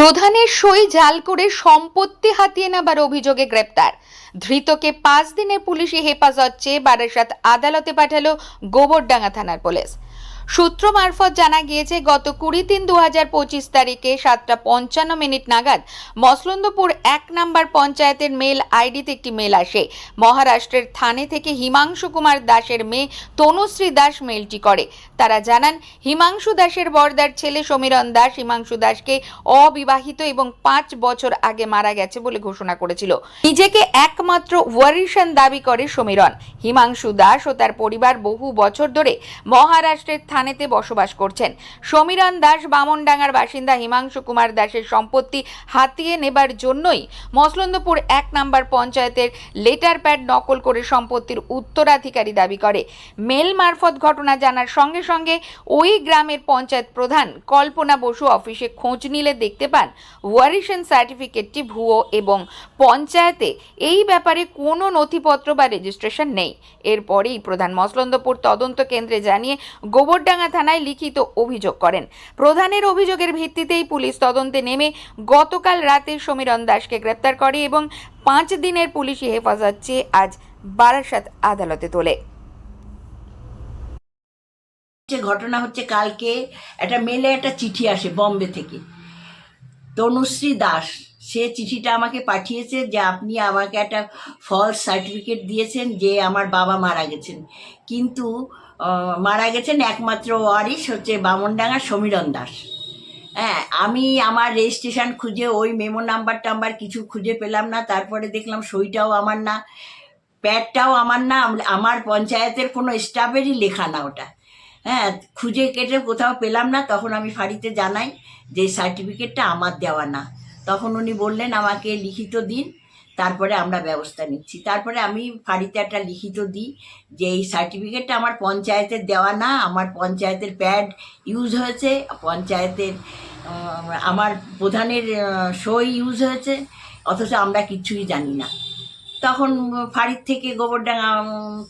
প্রধানের সই জাল করে সম্পত্তি হাতিয়ে নেবার অভিযোগে গ্রেপ্তার ধৃতকে 5 দিনের পুলিশি হেফাজত চেয়ে বারাসাত আদালতে পাঠালো গোবরডাঙ্গা থানার পুলিশ। সূত্র মারফত জানা গিয়েছে, গত 20/3/2025 তারিখে 7:55 নাগাদ মসলন্দপুর 1 নম্বর পঞ্চায়েতের মেল আইডিতে একটি মেল আসে। মহারাষ্ট্রের থানে থেকে হিমাংশু কুমার দাসের মেয়ে তনুশ্রী দাস মেলটি করে। তারা জানান, হিমাংশু দাসের বর্দার ছেলে সমীরণ দাস হিমাংশু দাসকে অবিবাহিত এবং 5 বছর আগে মারা গেছে বলে ঘোষণা করেছিল। নিজেকে একমাত্র ওয়ারিশান দাবি করে সমীরণ। হিমাংশু দাস ও তার পরিবার বহু বছর ধরে মহারাষ্ট্রের থানেতে বসবাস করছেন। সমীরণ দাস বামনডাঙ্গার বাসিন্দা। হিমাংশু কুমার দাসের সম্পত্তি হাতিয়ে নেবার জন্যই মসলন্দপুর 1 নম্বর পঞ্চায়েতের লেটার প্যাড নকল করে সম্পত্তির উত্তরাধিকারী দাবি করে। মেল মারফত ঘটনা জানার সঙ্গে সঙ্গে ওই গ্রামের পঞ্চায়েত প্রধান কল্পনা বসু অফিসে খোঁজ নিলে দেখতে পান ওয়ারিশন সার্টিফিকেটটি ভুয়ো এবং পঞ্চায়েতে এই ব্যাপারে কোনো নথিপত্র বা রেজিস্ট্রেশন নেই। এরপরেই প্রধান মসলন্দপুর তদন্ত কেন্দ্রে জানিয়ে গোবরডাঙ্গা থানায় লিখিত অভিযোগ করেন। প্রধানের অভিযোগের ভিত্তিতেই পুলিশ তদন্তে নেমে গতকাল রাতে সমীরণ দাসকে গ্রেপ্তার করে এবং 5 দিনের পুলিশি হেফাজত চেয়ে আজ বারাসাত আদালতে তোলে। ঘটনা হচ্ছে, কালকে একটা মেলে একটা চিঠি আসে বম্বে থেকে, তনুশ্রী দাস সে চিঠিটা আমাকে পাঠিয়েছে যে আপনি আমাকে একটা ফলস সার্টিফিকেট দিয়েছেন যে আমার বাবা মারা গেছেন, কিন্তু মারা গেছেন একমাত্র ওয়ারিশ হচ্ছে বামনডাঙ্গা সমীরণ দাস। হ্যাঁ, আমি আমার রেজিস্ট্রেশন খুঁজে ওই মেমো নাম্বার কিছু খুঁজে পেলাম না। তারপরে দেখলাম সইটাও আমার না, প্যাডটাও আমার না, আমার পঞ্চায়েতের কোনো স্টাফেরই লেখা না ওটা। হ্যাঁ, খুঁজে কেটে কোথাও পেলাম না। তখন আমি ফাঁড়িতে জানাই যে সার্টিফিকেটটা আমার দেওয়া না। তখন উনি বললেন আমাকে লিখিত দিন, তারপরে আমরা ব্যবস্থা নিচ্ছি। তারপরে আমি ফাঁড়িতে একটা লিখিত দিই যে এই সার্টিফিকেটটা আমার পঞ্চায়েতের দেওয়া না, আমার পঞ্চায়েতের প্যাড ইউজ হয়েছে, পঞ্চায়েতের আমার প্রধানের সই ইউজ হয়েছে, অথচ আমরা কিছুই জানি না। তখন ফাঁড়ির থেকে গোবরডাঙ্গা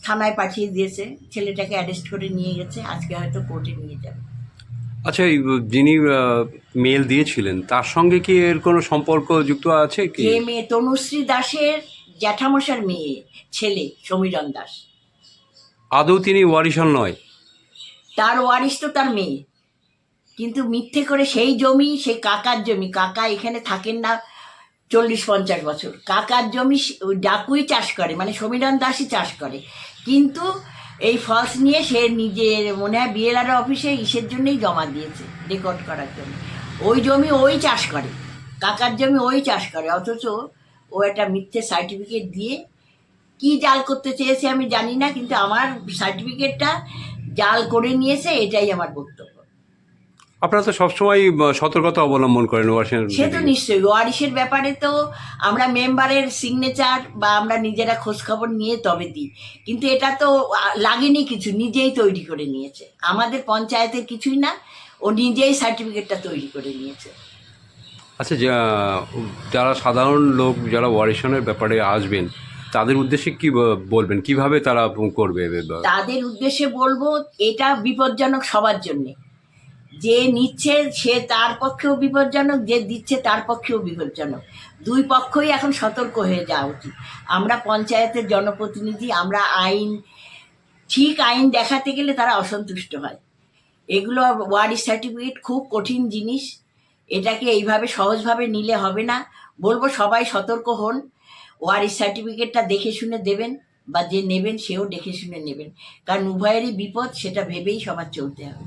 থানায় পাঠিয়ে দিয়েছে, ছেলেটাকে অ্যারেস্ট করে নিয়ে গেছে, আজকে হয়তো কোর্টে নিয়ে যাবে। আচ্ছা, এই যিনি মেল দিয়েছিলেন তার সঙ্গে কি এর কোনো সম্পর্ক যুক্ত আছে কি? যে মেয়ে তনুশ্রী দাসের জ্যাঠামশার মেয়ে ছেলে সমীরণ দাস, আদৌ তিনি ওয়ারিশান নয়? তার ওয়ারিশ তো তার মেয়ে, কিন্তু মিথ্যে করে সেই জমি, সেই কাকার জমি, কাকা এখানে থাকেন না 40-50 বছর, কাকার জমি ডাকুই চাষ করে, মানে সমীরণ দাসই চাষ করে, কিন্তু এই ফলস নিয়ে সে নিজের মনে হয় বিএলআর অফিসে ইসের জন্যই জমা দিয়েছে, রেকর্ড করার জন্য। ওই জমি ওই চাষ করে, কাকার জমি ওই চাষ করে, অথচ ও একটা মিথ্যে সার্টিফিকেট দিয়ে কি জাল করতে চেয়েছে আমি জানি না, কিন্তু আমার সার্টিফিকেটটা জাল করে নিয়েছে, এটাই আমার বক্তব্য। আপনারা তো সবসময় সতর্কতা অবলম্বন করেন ওয়ারিশান। সে তো নিশ্চয়ই, ওয়ারিশের ব্যাপারে তো আমরা মেম্বারের সিগনেচার বা আমরা নিজেরা খোঁজখবর নিয়ে তবে দিই, কিন্তু এটা তো লাগেনি কিছু, নিজেই তৈরি করে নিয়েছে, আমাদের পঞ্চায়েতের কিছুই না, ও নিজেই সার্টিফিকেটটা তৈরি করে নিয়েছে। আচ্ছা, যারা সাধারণ লোক যারা ওয়ারিশানের ব্যাপারে আসবেন তাদের উদ্দেশ্যে কি বলবেন, কিভাবে তারা করবে? তাদের উদ্দেশ্যে বলবো, এটা বিপজ্জনক সবার জন্যে। যে নিচ্ছে সে তার পক্ষেও বিপজ্জনক, যে দিচ্ছে তার পক্ষেও বিপজ্জনক, দুই পক্ষই এখন সতর্ক হয়ে যাওয়া উচিত। আমরা পঞ্চায়েতের জনপ্রতিনিধি, আমরা ঠিক আইন দেখাতে গেলে তারা অসন্তুষ্ট হয়। এগুলো ওয়ারিশ সার্টিফিকেট খুব কঠিন জিনিস, এটাকে এইভাবে সহজভাবে নিলে হবে না। বলবো সবাই সতর্ক হন, ওয়ারিশ সার্টিফিকেটটা দেখে শুনে দেবেন, বা যে নেবেন সেও দেখে শুনে নেবেন, কারণ উভয়েরই বিপদ, সেটা ভেবেই সবার চলতে হবে।